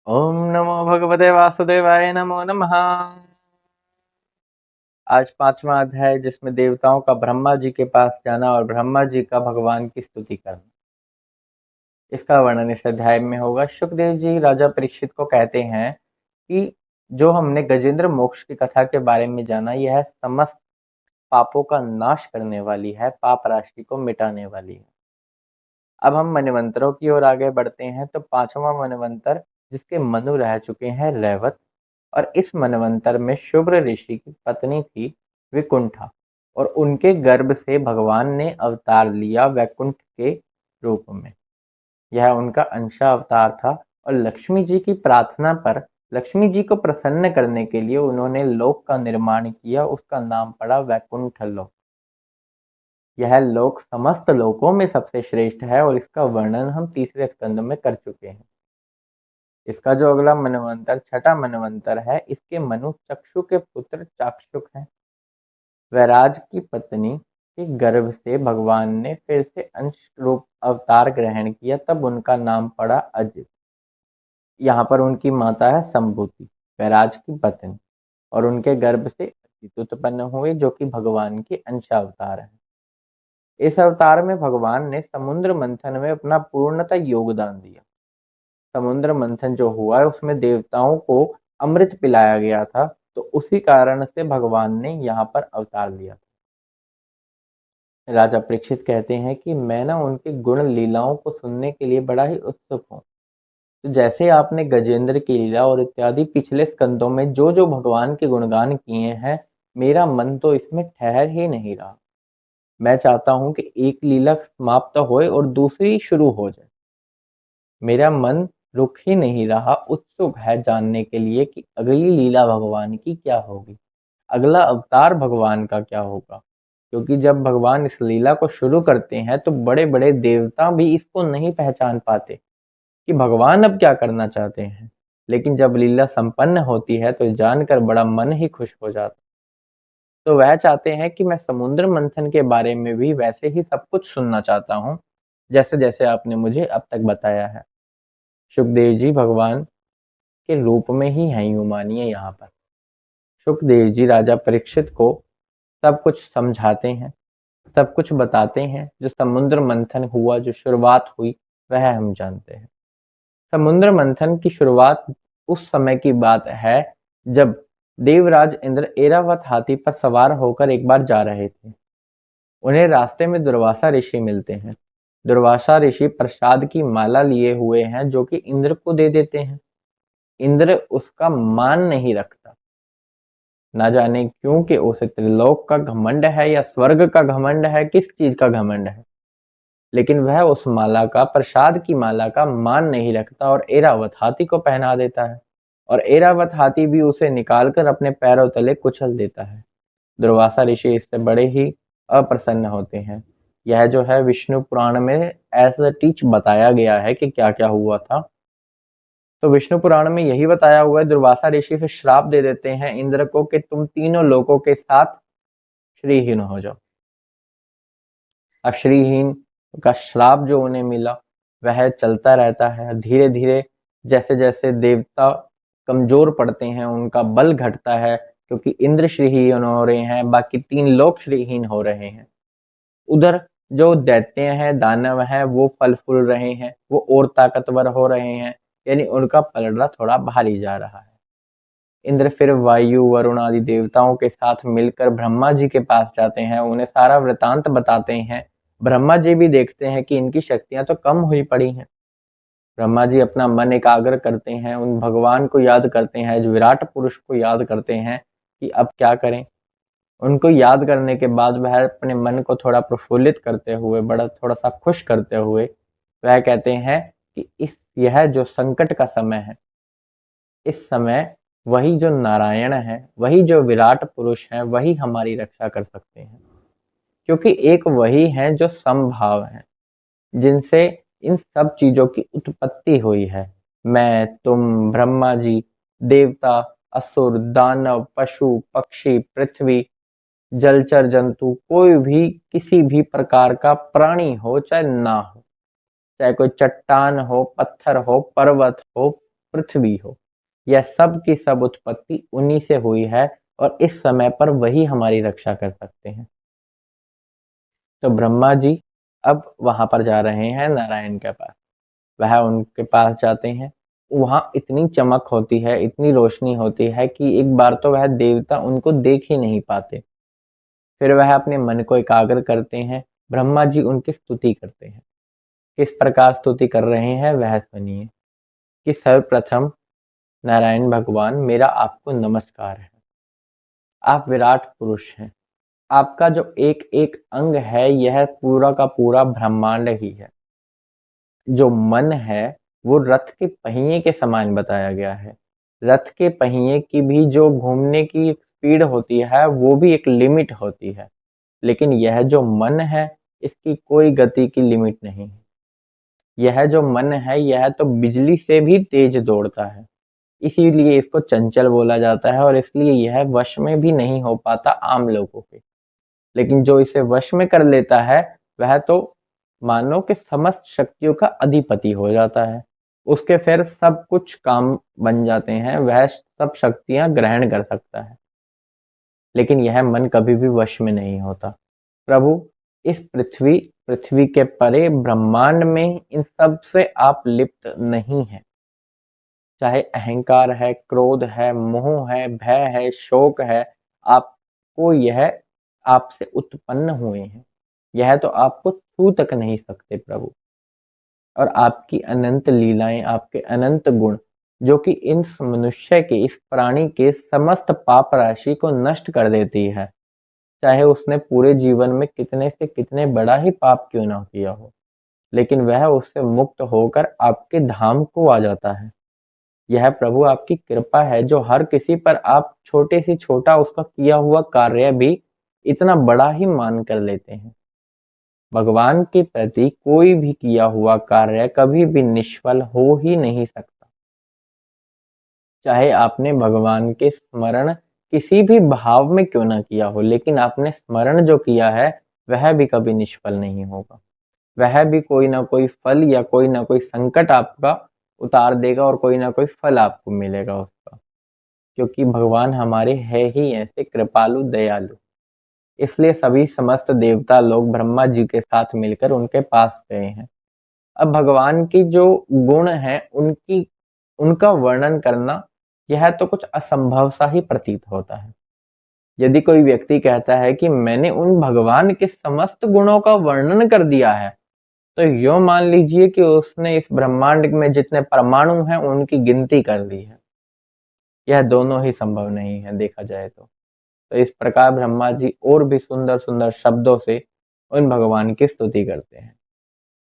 ओम नमो भगवते वासुदेवाय नमो नमः। आज 5वां अध्याय, जिसमें देवताओं का ब्रह्मा जी के पास जाना और ब्रह्मा जी का भगवान की स्तुति करना, इसका वर्णन इस अध्याय में होगा। शुकदेव जी राजा परीक्षित को कहते हैं कि जो हमने गजेंद्र मोक्ष की कथा के बारे में जाना, यह समस्त पापों का नाश करने वाली है, पाप राशि को मिटाने वाली है। अब हम मनवंतरों की ओर आगे बढ़ते हैं। तो 5वां मनवंतर, जिसके मनु रह चुके हैं रैवत, और इस मनवंतर में शुभ्र ऋषि की पत्नी थी विकुंठा, और उनके गर्भ से भगवान ने अवतार लिया वैकुंठ के रूप में। यह उनका अंशा अवतार था, और लक्ष्मी जी की प्रार्थना पर लक्ष्मी जी को प्रसन्न करने के लिए उन्होंने लोक का निर्माण किया। उसका नाम पड़ा वैकुंठ लोक। यह लोक समस्त लोकों में सबसे श्रेष्ठ है, और इसका वर्णन हम तीसरे स्कंद में कर चुके हैं। इसका जो अगला मनवंतर, छठा मनवंतर है, इसके मनु चक्षु के पुत्र चाक्षुक हैं। वैराज की पत्नी के गर्भ से भगवान ने फिर से अंश रूप अवतार ग्रहण किया, तब उनका नाम पड़ा अजित। यहाँ पर उनकी माता है संभूति, वैराज की पत्नी, और उनके गर्भ से अजित उत्पन्न हुए, जो कि भगवान के अंशावतार है। इस अवतार में भगवान ने समुद्र मंथन में अपना पूर्णतः योगदान दिया। समुद्र मंथन जो हुआ है, उसमें देवताओं को अमृत पिलाया गया था, तो उसी कारण से भगवान ने यहाँ पर अवतार लिया था। राजा परीक्षित कहते हैं कि मैं ना उनके गुण लीलाओं को सुनने के लिए बड़ा ही उत्सुक हूँ। तो जैसे आपने गजेंद्र की लीला और इत्यादि पिछले स्कंदों में जो जो भगवान के गुणगान किए हैं, मेरा मन तो इसमें ठहर ही नहीं रहा। मैं चाहता हूँ कि एक लीला समाप्त होए और दूसरी शुरू हो जाए। मेरा मन रुक ही नहीं रहा, उत्सुक है जानने के लिए कि अगली लीला भगवान की क्या होगी, अगला अवतार भगवान का क्या होगा। क्योंकि जब भगवान इस लीला को शुरू करते हैं, तो बड़े बड़े देवता भी इसको नहीं पहचान पाते कि भगवान अब क्या करना चाहते हैं। लेकिन जब लीला संपन्न होती है, तो जानकर बड़ा मन ही खुश हो जाता। तो वह चाहते हैं कि मैं समुद्र मंथन के बारे में भी वैसे ही सब कुछ सुनना चाहता हूँ, जैसे जैसे आपने मुझे अब तक बताया है। सुखदेव जी भगवान के रूप में ही हैं, यूं मानिए। यहाँ पर सुखदेव जी राजा परीक्षित को सब कुछ समझाते हैं, सब कुछ बताते हैं। जो समुद्र मंथन हुआ, जो शुरुआत हुई, वह हम जानते हैं। समुद्र मंथन की शुरुआत उस समय की बात है, जब देवराज इंद्र ऐरावत हाथी पर सवार होकर एक बार जा रहे थे। उन्हें रास्ते में दुर्वासा ऋषि मिलते हैं। दुर्वासा ऋषि प्रसाद की माला लिए हुए हैं, जो कि इंद्र को दे देते हैं। इंद्र उसका मान नहीं रखता, ना जाने क्यों, कि उसे त्रिलोक का घमंड है या स्वर्ग का घमंड है, किस चीज का घमंड है। लेकिन वह उस माला का, प्रसाद की माला का मान नहीं रखता, और ऐरावत हाथी को पहना देता है। और ऐरावत हाथी भी उसे निकालकर अपने पैरों तले कुचल देता है। दुर्वासा ऋषि इससे बड़े ही अप्रसन्न होते हैं। यह जो है विष्णु पुराण में ऐसा टीच बताया गया है कि क्या क्या हुआ था। तो विष्णु पुराण में यही बताया हुआ है। दुर्वासा ऋषि फिर श्राप दे देते हैं इंद्र को कि तुम तीनों लोगों के साथ श्रीहीन हो जाओ। अब श्रीहीन का श्राप जो उन्हें मिला, वह चलता रहता है। धीरे धीरे जैसे जैसे देवता कमजोर पड़ते हैं, उनका बल घटता है, क्योंकि इंद्र श्रीहीन हो रहे हैं, बाकी 3 लोग श्रीहीन हो रहे हैं। उधर जो दैत्य हैं, दानव हैं, वो फल फूल रहे हैं, वो और ताकतवर हो रहे हैं, यानी उनका पलड़ा थोड़ा भारी जा रहा है। इंद्र फिर वायु वरुण आदि देवताओं के साथ मिलकर ब्रह्मा जी के पास जाते हैं, उन्हें सारा वृतांत बताते हैं। ब्रह्मा जी भी देखते हैं कि इनकी शक्तियां तो कम हुई पड़ी हैं। ब्रह्मा जी अपना मन एकाग्र करते हैं, उन भगवान को याद करते हैं, जो विराट पुरुष को याद करते हैं कि अब क्या करें। उनको याद करने के बाद वह अपने मन को थोड़ा प्रफुल्लित करते हुए, बड़ा थोड़ा सा खुश करते हुए, वह कहते हैं कि इस यह जो संकट का समय है, इस समय वही जो नारायण है, वही जो विराट पुरुष है, वही हमारी रक्षा कर सकते हैं। क्योंकि एक वही है जो समभाव है, जिनसे इन सब चीजों की उत्पत्ति हुई है। मैं, तुम, ब्रह्मा जी, देवता, असुर, दानव, पशु, पक्षी, पृथ्वी, जलचर जंतु, कोई भी किसी भी प्रकार का प्राणी हो चाहे ना हो, चाहे कोई चट्टान हो, पत्थर हो, पर्वत हो, पृथ्वी हो, यह सब की सब उत्पत्ति उन्हीं से हुई है और इस समय पर वही हमारी रक्षा कर सकते हैं। तो ब्रह्मा जी अब वहां पर जा रहे हैं नारायण के पास। वह उनके पास जाते हैं। वहां इतनी चमक होती है, इतनी रोशनी होती है कि एक बार तो वह देवता उनको देख ही नहीं पाते। फिर वह अपने मन को एकाग्र करते हैं। ब्रह्मा जी उनकी स्तुति करते हैं। किस प्रकार स्तुति कर रहे हैं वह सुनिए कि सर्वप्रथम नारायण भगवान, मेरा आपको नमस्कार है। आप विराट पुरुष हैं। आपका जो एक एक अंग है यह पूरा का पूरा ब्रह्मांड ही है। जो मन है वो रथ के पहिए के समान बताया गया है। रथ के पहिए की भी जो घूमने की स्पीड होती है वो भी एक लिमिट होती है, लेकिन यह जो मन है इसकी कोई गति की लिमिट नहीं है। यह जो मन है यह तो बिजली से भी तेज दौड़ता है, इसीलिए इसको चंचल बोला जाता है और इसलिए यह वश में भी नहीं हो पाता आम लोगों के। लेकिन जो इसे वश में कर लेता है वह तो मानो कि समस्त शक्तियों का अधिपति हो जाता है। उसके फिर सब कुछ काम बन जाते हैं, वह सब शक्तियां ग्रहण कर सकता है। लेकिन यह मन कभी भी वश में नहीं होता। प्रभु, इस पृथ्वी पृथ्वी के परे ब्रह्मांड में इन सब से आप लिप्त नहीं हैं। चाहे अहंकार है, क्रोध है, मोह है, भय है, शोक है, आपको यह आपसे उत्पन्न हुए हैं। यह तो आपको छू तक नहीं सकते प्रभु। और आपकी अनंत लीलाएं, आपके अनंत गुण जो कि इस मनुष्य के, इस प्राणी के समस्त पाप राशि को नष्ट कर देती है। चाहे उसने पूरे जीवन में कितने से कितने बड़ा ही पाप क्यों ना किया हो, लेकिन वह उससे मुक्त होकर आपके धाम को आ जाता है। यह प्रभु आपकी कृपा है जो हर किसी पर आप छोटे से छोटा उसका किया हुआ कार्य भी इतना बड़ा ही मान कर लेते हैं। भगवान के प्रति कोई भी किया हुआ कार्य कभी भी निष्फल हो ही नहीं सकता। चाहे आपने भगवान के स्मरण किसी भी भाव में क्यों ना किया हो, लेकिन आपने स्मरण जो किया है वह भी कभी निष्फल नहीं होगा। वह भी कोई ना कोई फल या कोई ना कोई संकट आपका उतार देगा और कोई ना कोई फल आपको मिलेगा उसका। क्योंकि भगवान हमारे है ही ऐसे कृपालु दयालु। इसलिए सभी समस्त देवता लोग ब्रह्मा जी के साथ मिलकर उनके पास गए हैं। अब भगवान की जो गुण है उनकी उनका वर्णन करना यह तो कुछ असंभव सा ही प्रतीत होता है। यदि कोई व्यक्ति कहता है कि मैंने उन भगवान के समस्त गुणों का वर्णन कर दिया है, तो यो मान लीजिए कि उसने इस ब्रह्मांड में जितने परमाणु हैं उनकी गिनती कर ली है। यह दोनों ही संभव नहीं है देखा जाए तो इस प्रकार ब्रह्मा जी और भी सुंदर सुंदर शब्दों से उन भगवान की स्तुति करते हैं।